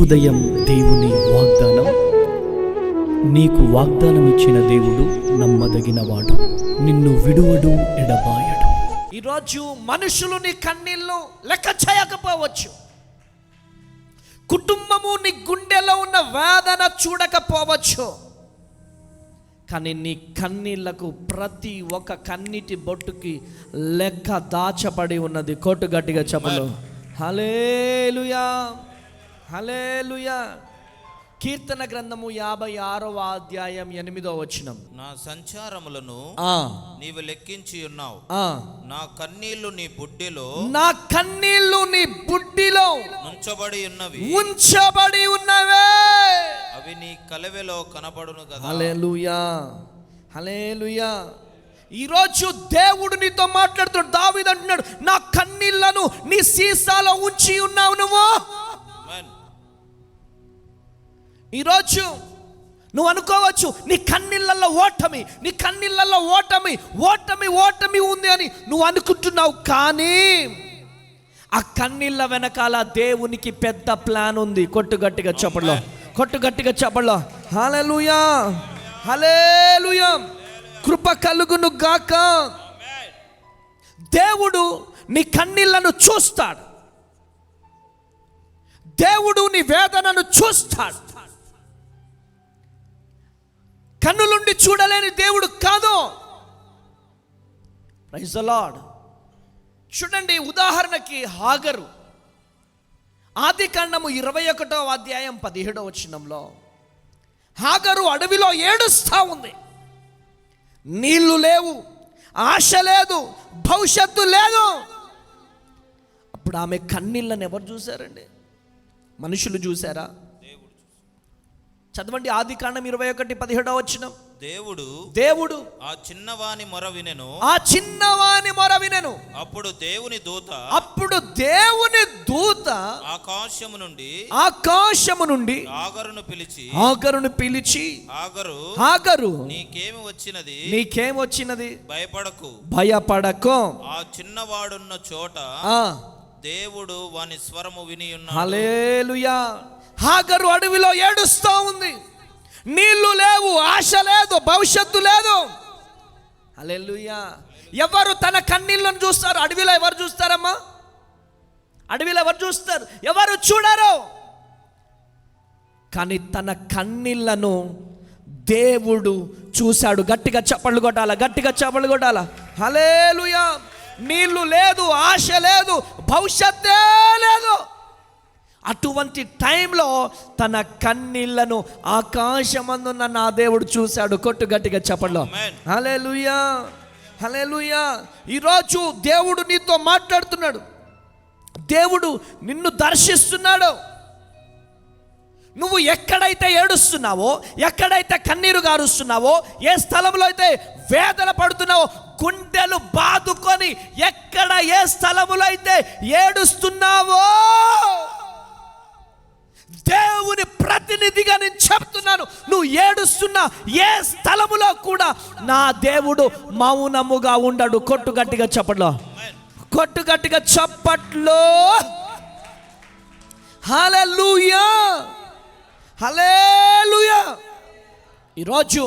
ఉదయం దేవుని వాగ్దానం. నీకు వాగ్దానం ఇచ్చిన దేవుడు నమ్మదగినవాడు, నిన్ను విడువడు, ఎడబాయడు. ఈరోజు మనుషులు నీ కన్నీళ్ళు లెక్క చేయకపోవచ్చు, కుటుంబము నీ గుండెలో ఉన్న వేదన చూడకపోవచ్చు, కానీ నీ కన్నీళ్లకు ప్రతి ఒక్క కన్నీటి బొట్టుకి లెక్క దాచబడి ఉన్నది. కోటు గట్టిగా చెప్పలు. హల్లెలూయా, హల్లెలూయా. కీర్తన గ్రంథము 56వ అధ్యాయం 8వ వచనం. నా సంచారములను నీవు లెక్కించి ఉన్నావు, నా కన్నీళ్లు నీ బుడ్డిలో, నా కన్నీళ్లు నీ బుడ్డిలో ఉంచబడి ఉన్నవే, అవి నీ కలవెలో కనబడును కదా. హల్లెలూయా, హల్లెలూయా. ఈరోజు దేవుడు నీతో మాట్లాడుతున్నాడు. దావీదు అంటున్నాడు, నా కన్నీళ్లను నీ సీసాలో ఉంచి ఉన్నావు నువ్వు. ఈరోజు నువ్వు అనుకోవచ్చు, నీ కన్నీళ్ళల్లో ఓటమి, నీ కన్నీళ్ళల్లో ఓటమి ఓటమి ఓటమి ఉంది అని నువ్వు అనుకుంటున్నావు. కానీ ఆ కన్నీళ్ళ వెనకాల దేవునికి పెద్ద ప్లాన్ ఉంది. కొట్టుగట్టిగా చెప్పలో, కొట్టుగట్టిగా చెప్పలో. హల్లెలూయా, హల్లెలూయా. కృప కలుగును గాక. దేవుడు నీ కన్నీళ్లను చూస్తాడు, దేవుడు నీ వేదనను చూస్తాడు. కన్నులుండి చూడలేని దేవుడు కాదు. Praise the Lord. చూడండి, ఉదాహరణకి హాగరు, ఆదికాండము 21వ అధ్యాయం 17వ వచనంలో హాగరు అడవిలో ఏడుస్తా ఉంది. నీళ్లు లేవు, ఆశ లేదు, భవిష్యత్తు లేదు. అప్పుడు ఆమె కన్నీళ్ళని ఎవరు చూశారండి? మనుషులు చూశారా? చదవండి, ఆదికాండం 21:17 వచనం. దేవుడు ఆ చిన్నవాని మొర వినెను, అప్పుడు దేవుని దూత ఆకాశము నుండి ఆగరును పిలిచి ఆగరు నీకేమి వచ్చినది, భయపడకు, ఆ చిన్నవాడున్న చోట దేవుడు వాని స్వరము విని ఉన్నాడు. హల్లెలూయా. హాగరు అడవిలో ఏడుస్తూ ఉంది. నీళ్లు లేవు, ఆశ లేదు, భవిష్యత్తు లేదు. హల్లెలూయా. ఎవరు తన కన్నీళ్ళను చూస్తారు? అడవిలో ఎవరు చూస్తారమ్మా? అడవిలో ఎవరు చూస్తారు? ఎవరు చూడరు. కానీ తన కన్నీళ్లను దేవుడు చూశాడు. గట్టిగా చప్పట్లు కొట్టాల, గట్టిగా చప్పట్లు కొట్టాల. హల్లెలూయా. నీళ్లు లేదు, ఆశ లేదు, భవిష్యత్తే లేదు. అటువంటి టైంలో తన కన్నీళ్లను ఆకాశమందున్న నా దేవుడు చూశాడు. కొట్టు గట్టిగా చెప్పండి. హల్లెలూయా, హల్లెలూయా. ఈరోజు దేవుడు నీతో మాట్లాడుతున్నాడు. దేవుడు నిన్ను దర్శిస్తున్నాడు. నువ్వు ఎక్కడైతే ఏడుస్తున్నావో, ఎక్కడైతే కన్నీరు గారుస్తున్నావో, ఏ స్థలంలో అయితే వేదన పడుతున్నావో, గుండెలు బాదుకొని ఎక్కడ ఏ స్థలములో అయితే ఏడుస్తున్నావో, దేవుని ప్రతినిధిగా నేను చెప్తున్నాను, నువ్వు ఏడుస్తున్న ఏ స్థలములో కూడా నా దేవుడు మౌనముగా ఉండడు. కొట్టు గట్టిగా చప్పట్లో, కొట్టు గట్టిగా చప్పట్లో. హల్లెలూయా, హల్లెలూయా. ఈరోజు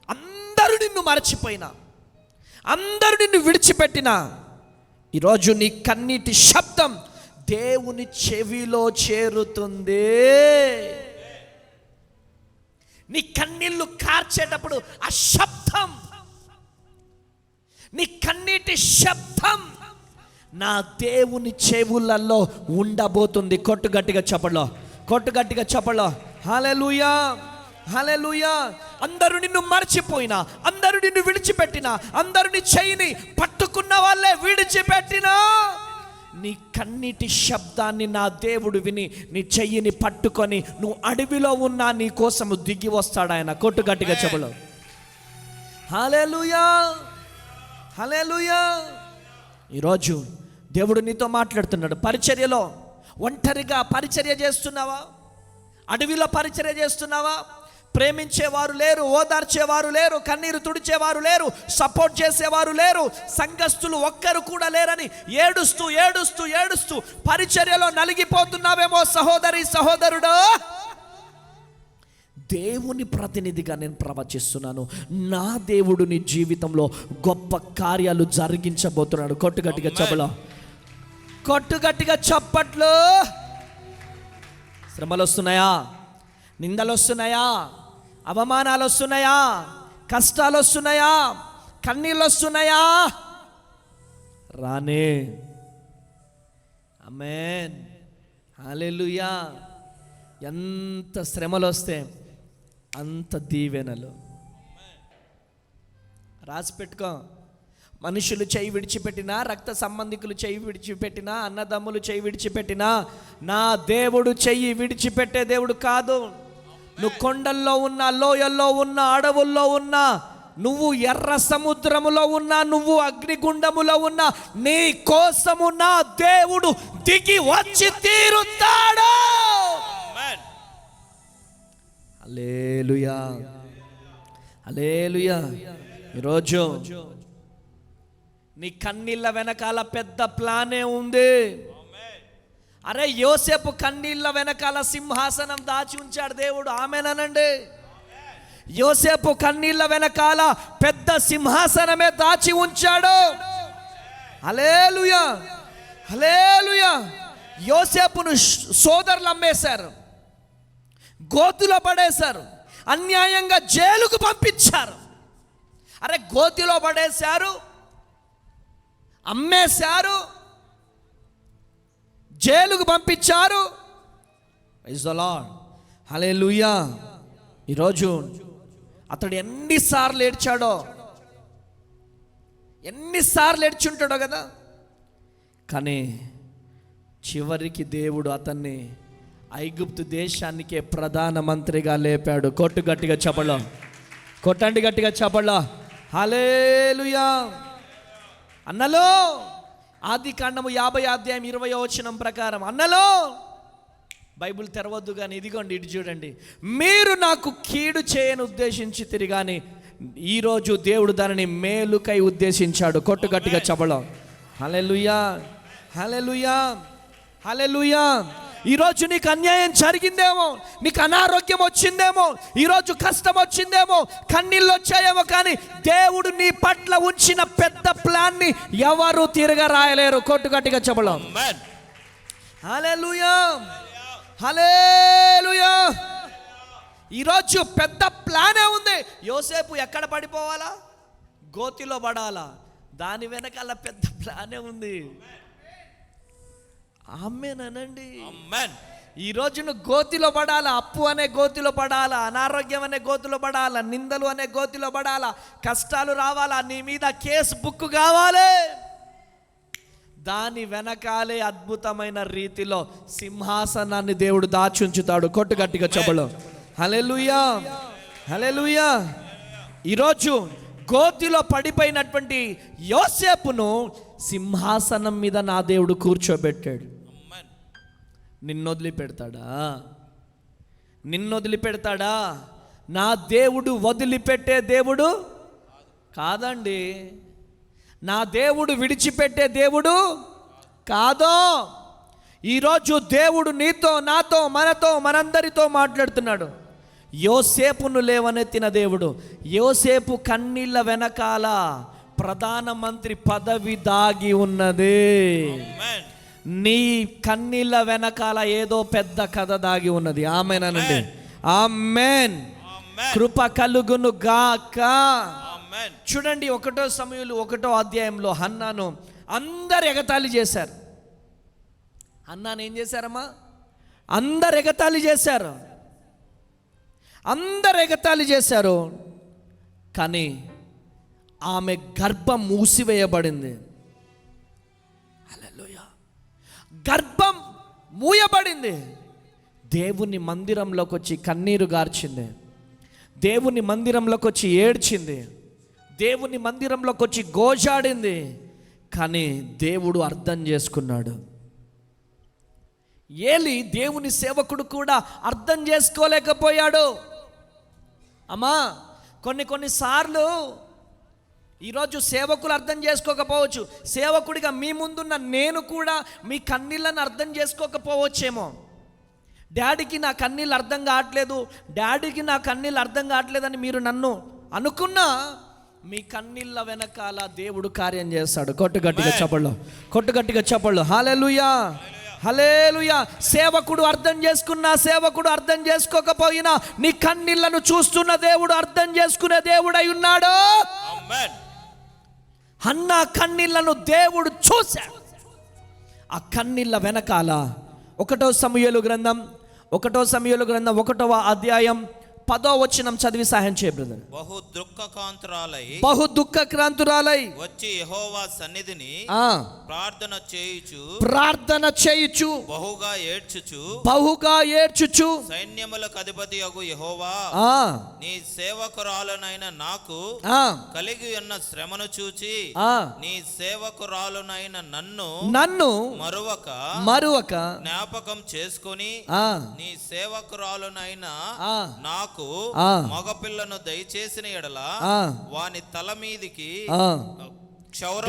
అందరూ నిన్ను మరచిపోయినా, అందరూ నిన్ను విడిచిపెట్టినా, ఈరోజు నీ కన్నీటి శబ్దం దేవుని చెవిలో చేరుతుంది. నీ కన్నీళ్లు కార్చేటప్పుడు ఆ శబ్దం, నీ కన్నీటి శబ్దం నా దేవుని చెవులలో ఉండబోతుంది. కొట్టు గట్టిగా చెప్పలో, కొట్టు గట్టిగా చెప్పలో. హల్లెలూయా, హల్లెలూయా. అందరూ నిన్ను మర్చిపోయినా, అందరూ నిన్ను విడిచిపెట్టినా, అందరూ నీ చెయ్యిని పట్టుకున్న వాళ్ళే విడిచిపెట్టినా, నీ కన్నీటి శబ్దాన్ని నా దేవుడు విని నీ చెయ్యిని పట్టుకొని నువ్వు అడవిలో ఉన్నా నీ కోసము దిగి వస్తాడు ఆయన. కొట్టు గట్టిగా చెప్పలో. హల్లెలూయా, హల్లెలూయా. ఈరోజు దేవుడు నీతో మాట్లాడుతున్నాడు. పరిచర్యలో ఒంటరిగా పరిచర్య చేస్తున్నావా? అడవిలో పరిచర్య చేస్తున్నావా? ప్రేమించేవారు లేరు, ఓదార్చేవారు లేరు, కన్నీరు తుడిచేవారు లేరు, సపోర్ట్ చేసేవారు లేరు, సంఘస్థులు ఒక్కరు కూడా లేరని ఏడుస్తూ ఏడుస్తూ ఏడుస్తూ పరిచర్యలో నలిగిపోతున్నావేమో సహోదరి సహోదరుడు. దేవుని ప్రతినిధిగా నేను ప్రవచిస్తున్నాను, నా దేవుడు నీ జీవితంలో గొప్ప కార్యాలు జరిగించబోతున్నాడు. కొట్టుగట్టిగా చెప్పలో, కొట్టుగట్టిగా చప్పట్లు. శ్రమలు వస్తున్నాయా? నిందలు వస్తున్నాయా? అవమానాలు వస్తున్నాయా? కష్టాలు వస్తున్నాయా? కన్నీళ్ళు వస్తున్నాయా? రానే. ఆమేన్, హల్లెలూయా. ఎంత శ్రమలు వస్తే అంత దీవెనలు. రాసి పెట్టుకో. మనుషులు చేయి విడిచిపెట్టినా, రక్త సంబంధికులు చేయి విడిచిపెట్టినా, అన్నదమ్ములు చేయి విడిచిపెట్టినా, నా దేవుడు చెయ్యి విడిచిపెట్టే దేవుడు కాదు. నువ్వు కొండల్లో ఉన్నా, లోయల్లో ఉన్నా, అడవుల్లో ఉన్నా, నువ్వు ఎర్ర సముద్రములో ఉన్నా, నువ్వు అగ్నిగుండములో ఉన్నా, నీ కోసము నా దేవుడు దిగి వచ్చి తీరుతాడు. హల్లెలూయా, హల్లెలూయా. ఈరోజు నీ కన్నీళ్ళ వెనకాల పెద్ద ప్లానే ఉంది. అరే, యోసేపు కన్నీళ్ళ వెనకాల సింహాసనం దాచి ఉంచాడు దేవుడు. ఆమేనండి. యోసేపు కన్నీళ్ళ వెనకాల పెద్ద సింహాసనమే దాచి ఉంచాడు. హల్లెలూయా, హల్లెలూయా. యోసేపును సోదరులు అమ్మేశారు, గోతులో పడేశారు, అన్యాయంగా జైలుకు పంపించారు. అరే, గోతిలో పడేశారు, అమ్మేశారు, జైలుకు పంపించారు. ప్రైజ్ ది లార్డ్, హల్లెలూయా. ఈరోజు అతడు ఎన్నిసార్లు ఏడ్చాడో, ఎన్నిసార్లు ఏడ్చుంటాడో కదా. కానీ చివరికి దేవుడు అతన్ని ఐగుప్తు దేశానికే ప్రధానమంత్రిగా లేపాడు. కొట్టు గట్టిగా చెప్పలో, కొట్టండి గట్టిగా చెప్పలో. హల్లెలూయా. అన్నలో ఆది కాండము 50 అధ్యాయం 20వ వచనం ప్రకారం, అన్నలో బైబిల్ తెరవద్దు కానీ ఇదిగోండి ఇటు చూడండి, మీరు నాకు కీడు చేయని ఉద్దేశించి తిరిగాని ఈరోజు దేవుడు దానిని మేలుకై ఉద్దేశించాడు. కొట్టు గట్టిగా చెప్పలో. హల్లెలూయా, హల్లెలూయా, హల్లెలూయా. ఈరోజు నీకు అన్యాయం జరిగిందేమో, నీకు అనారోగ్యం వచ్చిందేమో, ఈరోజు కష్టం వచ్చిందేమో, కన్నీళ్ళు వచ్చాయేమో, కానీ దేవుడు నీ పట్ల ఉంచిన పెద్ద ప్లాన్ని ఎవరు తిరగ రాయలేరు. కొట్టు గట్టిగా చెప్పలో. హల్లెలూయా, హల్లెలూయా. ఈరోజు పెద్ద ప్లానే ఉంది. యోసేపు ఎక్కడ పడిపోవాలా? గోతిలో పడాలా? దాని వెనకాల పెద్ద ప్లానే ఉంది. ఆమేనండి. ఈ రోజు నువ్వు గోతిలో పడాలా, అప్పు అనే గోతిలో పడాలా, అనారోగ్యం అనే గోతిలో పడాలా, నిందలు అనే గోతిలో పడాలా, కష్టాలు రావాలా, నీ మీద కేసు బుక్ కావాలి. దాని వెనకాలే అద్భుతమైన రీతిలో సింహాసనాన్ని దేవుడు దాచుంచుతాడు. కొట్టు గట్టిగా చెప్పలో. హల్లెలూయా, హల్లెలూయా. ఈరోజు గోతిలో పడిపోయినటువంటి యోసేపును సింహాసనం మీద నా దేవుడు కూర్చోబెట్టాడు. నిన్ను వదిలిపెడతాడా? నిన్ను వదిలిపెడతాడా? నా దేవుడు వదిలిపెట్టే దేవుడు కాదండి. నా దేవుడు విడిచిపెట్టే దేవుడు కాదు. ఈరోజు దేవుడు నీతో, నాతో, మనతో, మనందరితో మాట్లాడుతున్నాడు. యోసేపును లేవనెత్తిన దేవుడు, యోసేపు కన్నీళ్ళ వెనకాల ప్రధానమంత్రి పదవి దాగి ఉన్నది. నీ కన్నీళ్ళ వెనకాల ఏదో పెద్ద కథ దాగి ఉన్నది. ఆమేనండి, ఆమేన్. కృప కలుగును గాక. చూడండి, 1 సమూయేలు 1వ అధ్యాయంలో హన్నాను అందరు ఎగతాళి చేశారు. హన్నాను ఏం చేశారమ్మా? అందరు ఎగతాళి చేశారు, అందరు ఎగతాళి చేశారు. కానీ ఆమె గర్భం మూసివేయబడింది. హల్లెలూయా. గర్భం మూయబడింది. దేవుని మందిరంలోకి వచ్చి కన్నీరు గార్చింది, దేవుని మందిరంలోకి వచ్చి ఏడ్చింది, దేవుని మందిరంలోకి వచ్చి గోజాడింది. కానీ దేవుడు అర్థం చేసుకున్నాడు. ఏలి దేవుని సేవకుడు కూడా అర్థం చేసుకోలేకపోయాడు. అమ్మా కొన్నిసార్లు ఈరోజు సేవకులు అర్థం చేసుకోకపోవచ్చు, సేవకుడిగా మీ ముందున్న నేను కూడా మీ కన్నీళ్ళని అర్థం చేసుకోకపోవచ్చేమో. డాడీకి నా కన్నీళ్ళు అర్థం కావట్లేదు, డాడీకి నా కన్నీళ్ళు అర్థం కావట్లేదని మీరు నన్ను అనుకున్నా, మీ కన్నీళ్ళ వెనకాల దేవుడు కార్యం చేస్తాడు. కొట్టుగట్టిగా చెప్పళ్ళు హల్లెలూయా, హల్లెలూయా. సేవకుడు అర్థం చేసుకున్నా, సేవకుడు అర్థం చేసుకోకపోయినా, నీ కన్నీళ్లను చూస్తున్న దేవుడు అర్థం చేసుకునే దేవుడై ఉన్నాడు. అన్న కన్నీళ్లను దేవుడు చూశాడు. ఆ కన్నీళ్ళ వెనకాల 1 సమూయేలు గ్రంథం 1వ అధ్యాయం 10వ వచనం చదివి సహాయం చేయ బ్రదర్. బహు దుఃఖక్రాంతురాలై వచ్చి యెహోవా సన్నిధిని ప్రార్థన చేయుచు బహుగా ఏడ్చుచు సైన్యములకు అధిపతియగు యెహోవా, నీ సేవకురాలునైన నాకు కలిగి ఉన్న శ్రమను చూచి నీ సేవకురాలునైన నన్ను మరువక జ్ఞాపకం చేసుకొని నీ సేవకురాలునైన నాకు మగపిల్లను దయచేసిన ఎడల వాని తల మీదికి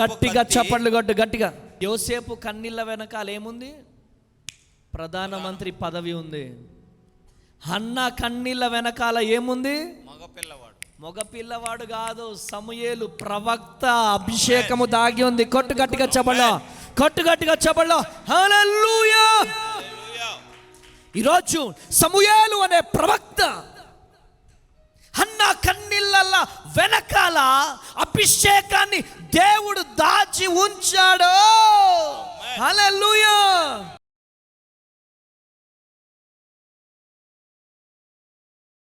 గట్టిగా చప్పట్లు గట్టిగా. యోసేపు కన్నీళ్ళ వెనకాల ఏముంది? ప్రధానమంత్రి పదవి ఉంది. హన్న కన్నీళ్ళ వెనకాల ఏముంది? మగపిల్లవాడు కాదు, సమూయేలు ప్రవక్త అభిషేకము దాగి ఉంది. గట్టిగా చెప్పలో హల్లెలూయా. ఈరోజు సమూయేలు అనే ప్రవక్త హన్నా కన్నీళ్ళ వెనకాల అభిషేకాన్ని దేవుడు దాచి ఉంచాడు. హల్లెలూయా.